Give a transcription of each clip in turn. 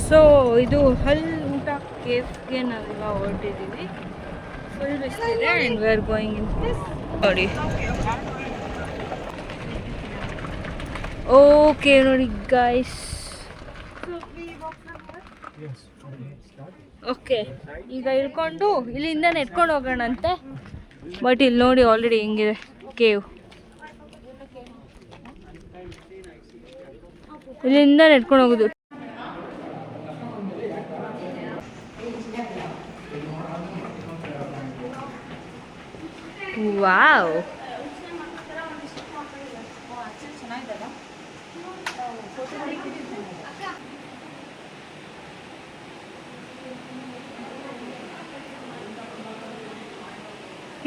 So ಇದು ಹಲ್ ಊಟ ಕೇಫ್ಗೆ ನಾವೆಲ್ಲ ಹೊರಟಿದ್ದೀವಿ. ಫುಲ್ ಬಿಸಿಲಿದೆ and we are going in this ನೋಡಿ. ಓಕೆ ನೋಡಿ ಗೈಸ್, ಓಕೆ ಈಗ ಇಳ್ಕೊಂಡು ಇಲ್ಲಿಂದ ನೆಟ್ಕೊಂಡು ಹೋಗೋಣಂತೆ. ಬಟ್ ಇಲ್ಲಿ ನೋಡಿ ಆಲ್ರೆಡಿ ಹೆಂಗಿದೆ ಕೇವ್. ಇಲ್ಲಿಂದ ನೆಟ್ಕೊಂಡು ಹೋಗೋದು. ವಾವ್,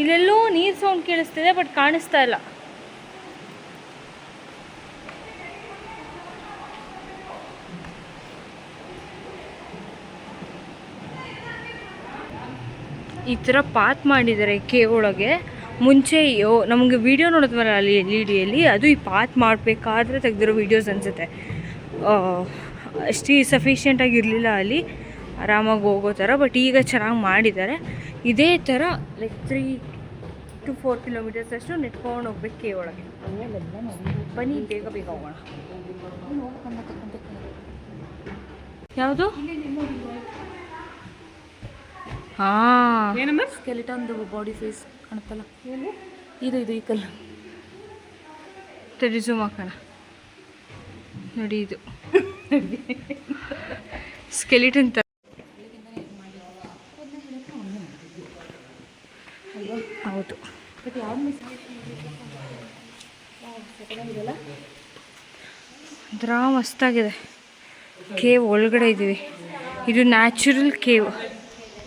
ಇಲ್ಲೆಲ್ಲೋ ನೀರು ಸೌಂಡ್ ಕೇಳಿಸ್ತಿದೆ ಬಟ್ ಕಾಣಿಸ್ತಾ ಇಲ್ಲ. ಈ ಥರ ಪಾತ್ ಮಾಡಿದ್ದಾರೆ ಕೇವ್ ಒಳಗೆ. ಮುಂಚೆ ನಮಗೆ ವೀಡಿಯೋ ನೋಡಿದ್ವಲ್ಲ ಅಲ್ಲಿ LED ಅದು ಈ ಪಾತ್ ಮಾಡಬೇಕಾದ್ರೆ ತೆಗೆದಿರೋ ವೀಡಿಯೋಸ್ ಅನಿಸುತ್ತೆ. ಅಷ್ಟು ಸಫಿಷಿಯೆಂಟಾಗಿ ಇರಲಿಲ್ಲ ಅಲ್ಲಿ ಆರಾಮಾಗಿ ಹೋಗೋ ಥರ. ಬಟ್ ಈಗ ಚೆನ್ನಾಗಿ ಮಾಡಿದ್ದಾರೆ. ಇದೇ ಥರ ಲೈಕ್ 3 to 4 kilometers ಅಷ್ಟು ನೆಟ್ಕೊಂಡು ಹೋಗ್ಬೇಕು ಕೇವ್ ಒಳಗೆ. ಬನ್ನಿ ಬೇಗ ಬೇಗ ಹೋಗೋಣ. ಯಾವುದು? ಹಾಂ, ಸ್ಕೆಲಿಟನ್ ಬಾಡಿ ಫೇಸ್ ಕಾಣುತ್ತಲ್ಲ, ಇದು ಈ ಕಲ್ಲು ತಡಿ ಝೂಮ್ ಹಾಕೋಣ ನೋಡಿ. ಇದು ಸ್ಕೆಲಿಟನ್ ಥರ. ಹೌದು, ಒಂಥರ ಮಸ್ತಾಗಿದೆ. ಕೇವ್ ಒಳಗಡೆ ಇದ್ದೀವಿ. ಇದು ನ್ಯಾಚುರಲ್ ಕೇವ್,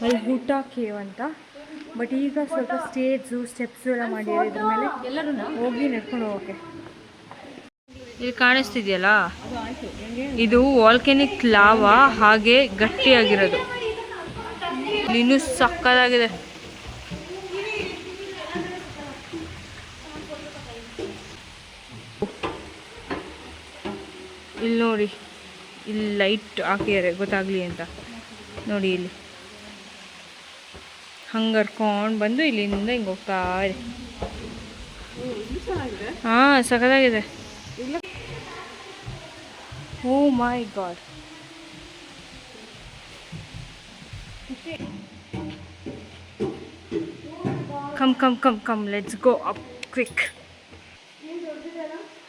ಅಲ್ಲಿ ಊಟ ಕೇವ್ ಅಂತ. ಬಟ್ ಈಗ ಸ್ವಲ್ಪ ಸ್ಟೆಪ್ಸು ಎಲ್ಲ ಮಾಡಿದ್ದಾರೆ. ಇದ್ರ ಮೇಲೆ ಎಲ್ಲರೂ ಹೋಗಿ ನಡ್ಕೊಂಡು ಹೋಗೋಕ್ಕೆ. ಇಲ್ಲಿ ಕಾಣಿಸ್ತಿದೆಯಲ್ಲ, ಇದು ವಾಲ್ಕೆನಿಕ್ ಲಾವಾ, ಹಾಗೆ ಗಟ್ಟಿಯಾಗಿರೋದು. ಇಲ್ಲಿ ಇನ್ನೂ ಸಕ್ಕತ್ತಾಗಿದೆ. ಇಲ್ಲಿ ನೋಡಿ, ಇಲ್ಲಿ ಲೈಟ್ ಹಾಕಿದ್ದಾರೆ ಗೊತ್ತಾಗಲಿ ಅಂತ ನೋಡಿ. ಇಲ್ಲಿ ಹಂಗೆ ಹರ್ಕೊಂಡು ಬಂದು ಇಲ್ಲಿಂದ ಹಿಂಗೆ ಹೋಗ್ತಾ ಇದೆ. ಹಾಂ, ಸಖತ್ತಾಗಿದೆ. Oh my god. Come let's go up quick.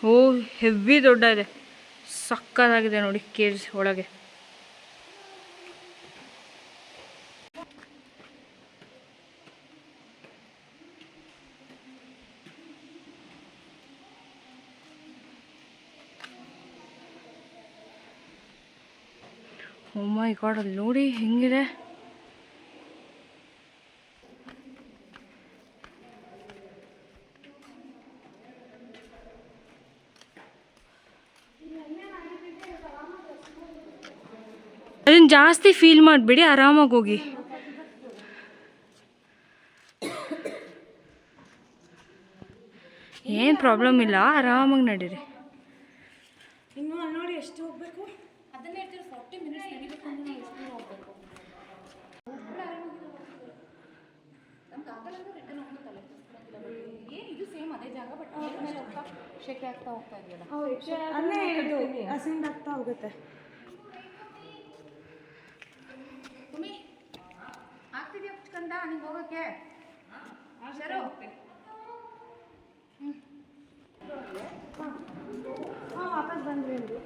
Oh heavy ದೊಡ್ಡ ಇದೆ, ಸಕ್ಕತ್ತಾಗಿದೆ ನೋಡಿ ಕೇವ್ಸ್ ಒಳಗೆ. ಓ ಮೈ ಗಾಡ್, ಅಲ್ಲಿ ನೋಡಿ ಹೆಂಗಿದೆ. ಅದನ್ನು ಜಾಸ್ತಿ ಫೀಲ್ ಮಾಡಿಬಿಡಿ, ಆರಾಮಾಗಿ ಹೋಗಿ. ಏನು ಪ್ರಾಬ್ಲಮ್ ಇಲ್ಲ, ಆರಾಮಾಗಿ ನಡೀರಿ. ಇನ್ನು ನೋಡಿ ಎಷ್ಟು ಹೋಗ್ಬೇಕು ಅದನ್ನೇ ಹೇಳ್ತೀವಿ. 40 minutes ನಡಿಬೇಕು ಅಂದ್ರೆ ನಾವು ಎಷ್ಟು ಹೋಗ್ಬೇಕು. ನಮ್ಗೆ ಆಗಲ್ಲ ರಿಟರ್ನ್ ಹೋಗ್ಬೇಕಲ್ಲ. ಏನು ಇದು ಸೇಮ್ ಅದೇ ಜಾಗ, ಬಟ್ ಮೇಲೆ ಹೋಗ್ತಾ ಶೆಕೆ ಆಗ್ತಾ ಹೋಗ್ತಾ ಇದೆಯಲ್ಲ, ಅಲ್ಲೇ ಇದು ಅಸೆಂಡ್ ಆಗ್ತಾ ಹೋಗುತ್ತೆ. ತುಮಿ ಆಗ್ತಿದ್ಯಾ ಕಂದ ನಿಂಗೆ ಹೋಗೋಕ್ಕೆ? ಸರು ವಾಪಸ್ ಬಂದ್ರಿ ಅಂದು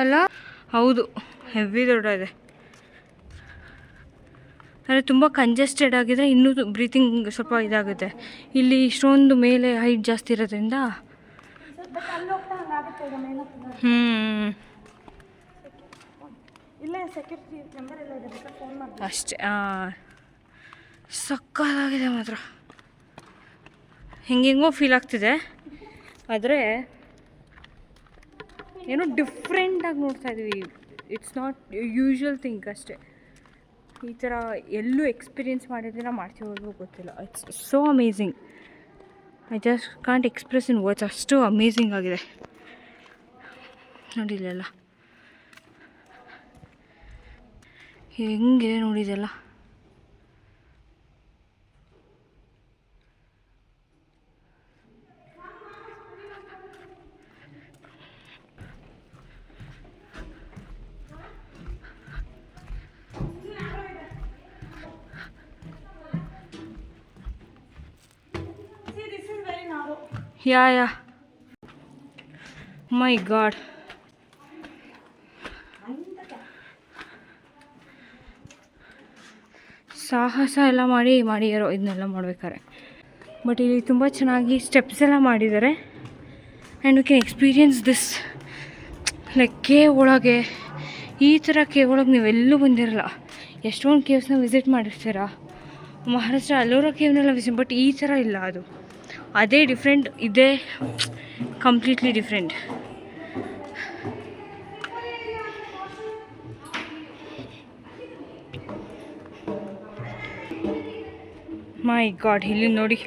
ಅಲ್ಲ. ಹೌದು, ಹೆವಿ ದೊಡ್ಡ ಇದೆ. ಅಂದರೆ ತುಂಬ ಕಂಜೆಸ್ಟೆಡ್ ಆಗಿದ್ರೆ ಇನ್ನೂ ಬ್ರೀತಿಂಗ್ ಸ್ವಲ್ಪ ಇದಾಗುತ್ತೆ. ಇಲ್ಲಿ ಇಷ್ಟೊಂದು ಮೇಲೆ ಹೈಟ್ ಜಾಸ್ತಿ ಇರೋದ್ರಿಂದ ಅಷ್ಟೇ. ಸಕ್ಕತ್ತಾಗಿದೆ ಮಾತ್ರ, ಹೆಂಗೆಂಗೋ ಫೀಲ್ ಆಗ್ತಿದೆ. ಆದರೆ ಏನೋ ಡಿಫ್ರೆಂಟಾಗಿ ನೋಡ್ತಾ ಇದ್ವಿ. ಇಟ್ಸ್ ನಾಟ್ ಯೂಶ್ವಲ್ ಥಿಂಗ್ ಅಷ್ಟೇ. ಈ ಥರ ಎಲ್ಲೂ ಎಕ್ಸ್ಪೀರಿಯೆನ್ಸ್ ಮಾಡಿದ್ರೆ ಮಾಡ್ತೀವೋ ಗೊತ್ತಿಲ್ಲ. It's so amazing. I just can't express in words, ಅಷ್ಟು ಅಮೇಝಿಂಗ್ ಆಗಿದೆ. ನೋಡಿಲ್ಲ ಹೆಂಗೆ ನೋಡಿದೆಲ್ಲ. ಯಾ ಮೈ ಗಾಡ್. ಸಾಹಸ ಎಲ್ಲ ಮಾಡಿಯಾರೋ ಇದನ್ನೆಲ್ಲ ಮಾಡ್ಬೇಕಾರೆ. ಬಟ್ ಇಲ್ಲಿ ತುಂಬ ಚೆನ್ನಾಗಿ ಸ್ಟೆಪ್ಸ್ ಎಲ್ಲ ಮಾಡಿದ್ದಾರೆ. And we can experience this like cave ಒಳಗೆ. ಈ ಥರ ಕೇವ್ ಒಳಗೆ ನೀವೆಲ್ಲೂ ಬಂದಿರಲ್ಲ. ಎಷ್ಟೊಂದು ಕೇವ್ಸ್ನ ವಿಸಿಟ್ ಮಾಡಿರ್ತೀರ, ಮಹಾರಾಷ್ಟ್ರ ಅಲ್ಲೋರ ಕೇವ್ನೆಲ್ಲ ವಿಸಿಟ್, ಬಟ್ ಈ ಥರ ಇಲ್ಲ. ಅದು ಅದೇ ಡಿಫ್ರೆಂಟ್, ಇದೇ ಕಂಪ್ಲೀಟ್ಲಿ ಡಿಫ್ರೆಂಟ್. ಮೈ ಗಾಡ್, ಇಲ್ಲಿ ನೋಡಿ.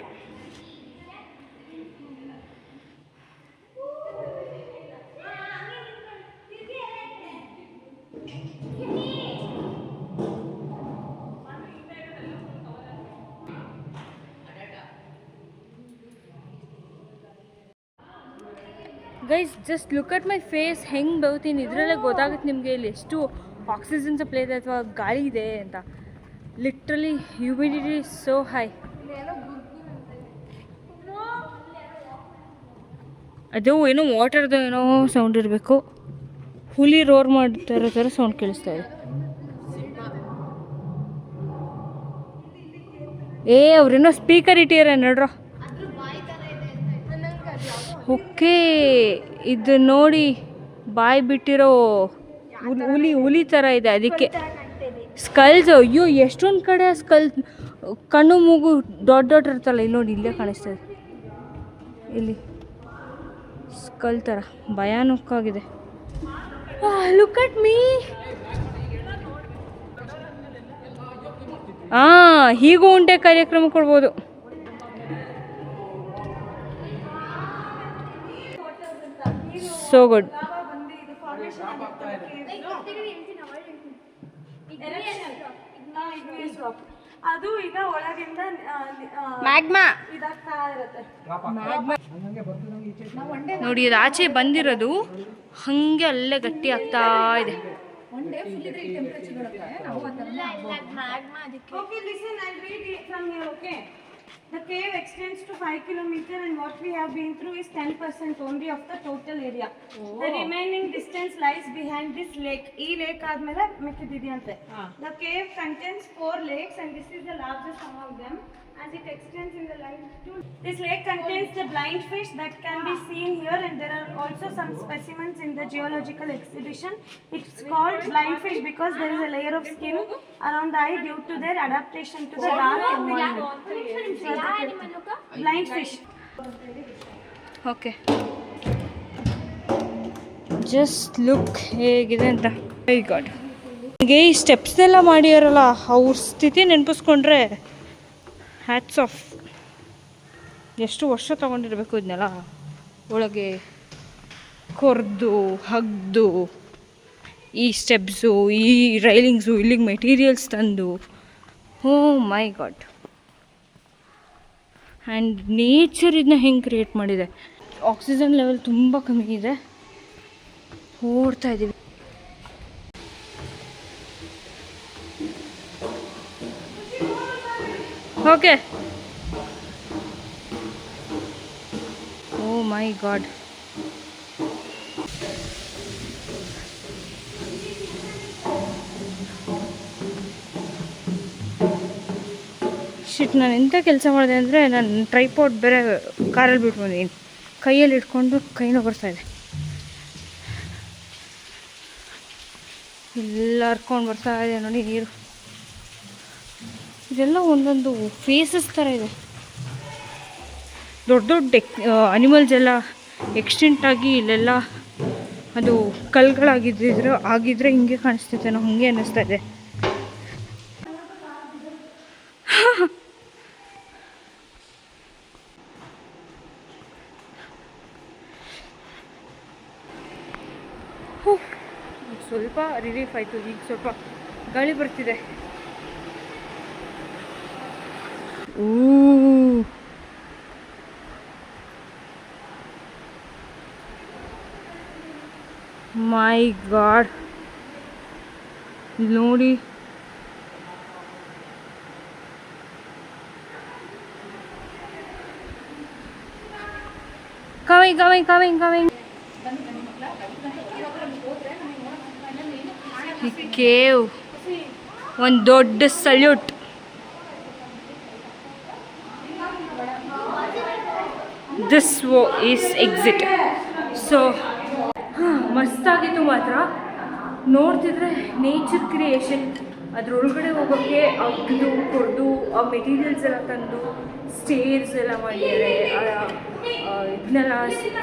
Guys just look at my face, ಹೆಂಗೆ ಬೆವ್ತೀನಿ. ಇದರಲ್ಲೇ ಗೊತ್ತಾಗುತ್ತೆ ನಿಮಗೆ ಇಲ್ಲಿ ಎಷ್ಟು ಆಕ್ಸಿಜನ್ ಸಪ್ಲೈ ಇದೆ ಅಥವಾ ಗಾಳಿ ಇದೆ ಅಂತ. Literally humidity so high. ಅದು ಏನೋ ವಾಟರ್ದು ಏನೋ ಸೌಂಡ್ ಇರಬೇಕು. ಹುಲಿ ರೋರ್ ಮಾಡ್ತಾ ಇರೋ ಥರ ಸೌಂಡ್ ಕೇಳಿಸ್ತಾ ಇದೆ. ಅವ್ರೇನೋ ಸ್ಪೀಕರ್ ಇಟ್ಟಿದ್ದಾರೆ ನೋಡ್ರ. ಓಕೆ, ಇದು ನೋಡಿ ಬಾಯಿ ಬಿಟ್ಟಿರೋ ಹುಲಿ ಥರ ಇದೆ, ಅದಕ್ಕೆ ಸ್ಕಲ್ಸ್. ಅಯ್ಯೋ ಎಷ್ಟೊಂದು ಕಡೆ ಸ್ಕಲ್, ಕಣ್ಣು ಮೂಗು ದೊಡ್ಡ ದೊಡ್ಡ ಇರ್ತಲ್ಲ. ಇಲ್ಲಿ ನೋಡಿ, ಇಲ್ಲೇ ಕಾಣಿಸ್ತದೆ. ಇಲ್ಲಿ ಸ್ಕಲ್ ಥರ ಭಯಾನಕವಾಗಿದೆ. Look at me. ಹೀಗೂ ಉಂಟೆ ಕಾರ್ಯಕ್ರಮ ಕೊಡ್ಬೋದು. So good. ಅದು ಈಗ ಒಳಗಿಂದ ಮ್ಯಾಗ್ಮಾ ಇದಾಗ್ತಾ ಇರುತ್ತೆ. ನೋಡಿ, ಅದು ಆಚೆ ಬಂದಿರೋದು ಹಂಗೆ ಅಲ್ಲೇ ಗಟ್ಟಿ ಆಗ್ತಾ ಇದೆ. Okay, listen, I'll read it from here, okay? The cave extends to 5 kilometers and what we have been through is 10% only of the total area. The remaining distance lies behind this lake. Ee lake ಆದ್ಮೇಲೆ ಮಿಕ್ಕಿದಿದೆಯಂತೆ. The cave contains 4 lakes and this is the largest among them as it extends in the limestone. This lake contains the blind fish that can be seen here and there are also some specimens in the geological exhibition. It's called blind fish because there is a layer of skin around the eye due to their adaptation to the dark environment. Blind fish. Okay, just look ಹೇಗಿದೆ ಅಂತ. ಮೈ god, ಹೀಗೆ ಈ steps ಎಲ್ಲ ಮಾಡಿಯಾರಲ್ಲ, ಅವ್ರ ಸ್ಥಿತಿ ನೆನಪಿಸ್ಕೊಂಡ್ರೆ hats off. ಎಷ್ಟು ವರ್ಷ ತೊಗೊಂಡಿರಬೇಕು ಇದನ್ನೆಲ್ಲ ಒಳಗೆ ಕೊರ್ದು ಹಗ್ದು, ಈ ಸ್ಟೆಪ್ಸು, ಈ ರೈಲಿಂಗ್ಸು, ಇಲ್ಲಿಗೆ ಮೆಟೀರಿಯಲ್ಸ್ ತಂದು. ಓ ಮೈ ಗಾಡ್. ಆ್ಯಂಡ್ ನೇಚರ್ ಇದನ್ನ ಹೆಂಗೆ ಕ್ರಿಯೇಟ್ ಮಾಡಿದೆ. ಆಕ್ಸಿಜನ್ ಲೆವೆಲ್ ತುಂಬ ಕಮ್ಮಿ ಇದೆ, ಓಡ್ತಾ ಇದ್ದೀವಿ. Okay, O my god. ಶಿಟ್, ನಾನು ಎಂಥ ಕೆಲಸ ಮಾಡಿದೆ ಅಂದರೆ, ನಾನು ಟ್ರೈಪಾಡ್ ಬೇರೆ ಕಾರಲ್ಲಿ ಬಿಟ್ಟು ಬಂದೀನಿ. ಕೈಯಲ್ಲಿ ಇಟ್ಕೊಂಡು ಕೈ ನೋವು ಬರ್ತಾಯಿದೆ. ಎಲ್ಲ ಹರ್ಕೊಂಡು ಬರ್ತಾ ಇದೆ ನೋಡಿ ನೀರು. ಇದೆಲ್ಲ ಒಂದೊಂದು ಫೇಸಸ್ ಥರ ಇದೆ. ದೊಡ್ಡ ದೊಡ್ಡ ಅನಿಮಲ್ಸ್ ಎಲ್ಲ ಎಕ್ಸ್ಟಿಂಟ್ ಆಗಿ ಇಲ್ಲೆಲ್ಲ ಅದು ಆಗಿದ್ರೆ ಹಿಂಗೆ ಕಾಣಿಸ್ತೈತೆ. ನಾವು ಹಂಗೆ ಅನ್ನಿಸ್ತಾ ಇದೆ. ಸ್ವಲ್ಪ ರಿಲೀಫ್ ಆಯಿತು. ಈಗ ಸ್ವಲ್ಪ ಗಾಳಿ ಬರ್ತಿದೆ. ಮೈ ಗಾಡ್, ನೋಡಿ ಕಮಿಂಗ್. ಈ ಕೇವ್ ಒಂದು ದೊಡ್ಡ salute. This is exit. So ಮಸ್ತಾಗಿತ್ತು ಮಾತ್ರ. ನೋಡ್ತಿದ್ರೆ ನೇಚರ್ ಕ್ರಿಯೇಷನ್. ಅದರೊಳಗಡೆ ಹೋಗೋಕ್ಕೆ ಅಗ್ದು ಕೊಡ್ದು ಆ ಮೆಟೀರಿಯಲ್ಸ್ ಎಲ್ಲ ತಂದು ಸ್ಟೇರ್ಸ್ ಎಲ್ಲ ಮಾಡಿದ್ದಾರೆ. ಇದನ್ನೆಲ್ಲ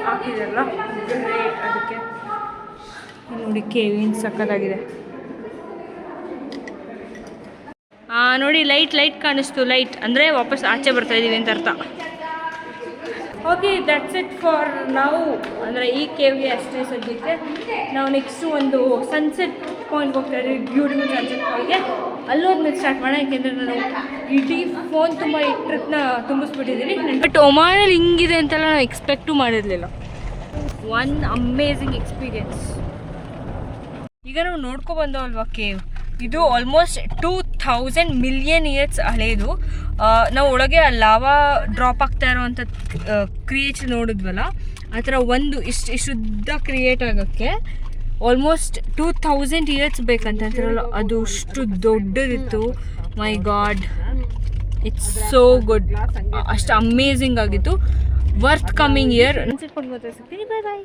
ಹಾಕಿದಾರಲ್ಲ ಅದಕ್ಕೆ. ನೋಡಿ ಕೇವಿನ್ ಸಕ್ಕತ್ತಾಗಿದೆ. ನೋಡಿ ಲೈಟ್ ಕಾಣಿಸ್ತು. ಲೈಟ್ ಅಂದರೆ ವಾಪಸ್ ಆಚೆ ಬರ್ತಾ ಇದ್ದೀವಿ ಅಂತ ಅರ್ಥ. ಓಕೆ, ದಟ್ಸ್ ಇಟ್ ಫಾರ್ ನಾವು. ಅಂದರೆ ಈ ಕೇವ್ಗೆ ಅಷ್ಟೇ ಸದ್ಯಕ್ಕೆ. ನಾವು ನೆಕ್ಸ್ಟು ಒಂದು ಸನ್ಸೆಟ್ ಪಾಯಿಂಟ್ ಹೋಗ್ತಾ ಇದ್ದೀವಿ, ಬ್ಯೂಟಿಫುಲ್ ಸನ್ಸೆಟ್ ಪಾಯಿಂಟ್ಗೆ. ಅಲ್ಲೋದ್ಮೇಲೆ ಸ್ಟಾರ್ಟ್ ಮಾಡೋಣ. ಯಾಕೆಂದರೆ ನಾನು ಇಡೀ ಫೋನ್ ತುಂಬ ಈ ಟ್ರಿಪ್ನ ತುಂಬಿಸ್ಬಿಟ್ಟಿದ್ದೀನಿ. ಬಟ್ ಒಮಾನಲ್ಲಿ ಹಿಂಗಿದೆ ಅಂತೆಲ್ಲ ನಾವು ಎಕ್ಸ್ಪೆಕ್ಟು ಮಾಡಿರಲಿಲ್ಲ. One amazing experience. ಈಗ ನಾವು ನೋಡ್ಕೊಬಂದವಲ್ವ ಕೇವ್, ಇದು ಆಲ್ಮೋಸ್ಟ್ 2000 ಮಿಲಿಯನ್ ಇಯರ್ಸ್ ಹಳೇದು. ನಾವು ಒಳಗೆ ಲಾವಾ ಡ್ರಾಪ್ ಆಗ್ತಾ ಇರೋವಂಥ ಕ್ರಿಯೇಟ್ ನೋಡಿದ್ವಲ್ಲ, ಆ ಥರ ಒಂದು ಇಷ್ಟುದ್ದ ಕ್ರಿಯೇಟ್ ಆಗೋಕ್ಕೆ ಆಲ್ಮೋಸ್ಟ್ 2000 ಇಯರ್ಸ್ ಬೇಕಂತಂತಾರಲ್ಲ, ಅದು ಅಷ್ಟು ದೊಡ್ಡದಿತ್ತು. My god, it's so good. ಅಷ್ಟು ಅಮೇಝಿಂಗ್ ಆಗಿತ್ತು. Worth coming year. ಅನ್ಸಿಟ್ಕೊಂಡು ಗೊತ್ತಾಗ್ತೀನಿ. ಬಾಯ್.